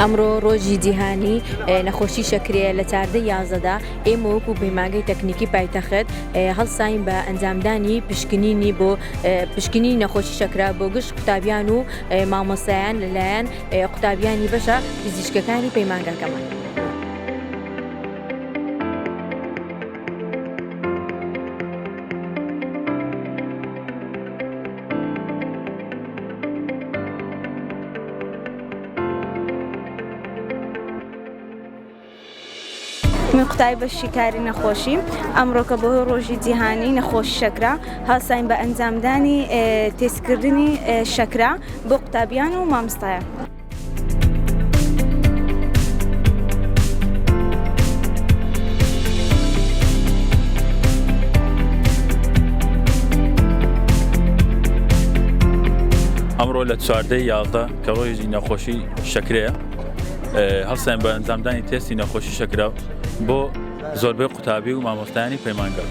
ئەمڕۆ ڕۆژی جیهانی نەخۆشی شەکرەیە لە 11/11دا ئێمە وەکو پەیمانگەی تەکنیکی پایتەخت هەڵساین بە ئەنجامدانی پشکنینی بۆ پشکنینی نەخۆشی شەکرە بۆ گشت قوتابیان و مامۆستایان لەلایەن قوتابیانی بەشە پزیشکەکانی پەیمانگاکەمان. من قوتابی بەشی کاری نەخۆشی ئەمڕۆکە بەهۆی ڕۆژی جیهانی نەخۆشی شەکرە هەڵساین بە ئەنجامدانی تێستکردنی شەکرە بۆ قوتابیان و مامۆستایان. ئەمڕۆ لە 14/11 کە ڕۆژی نەخۆشی شەکرەیە هەڵساین بە ئەنجامدانی تێستی نەخۆشی شەکرە بۆ زۆربەی قوتابی و مامۆستایانی پەیمانگا.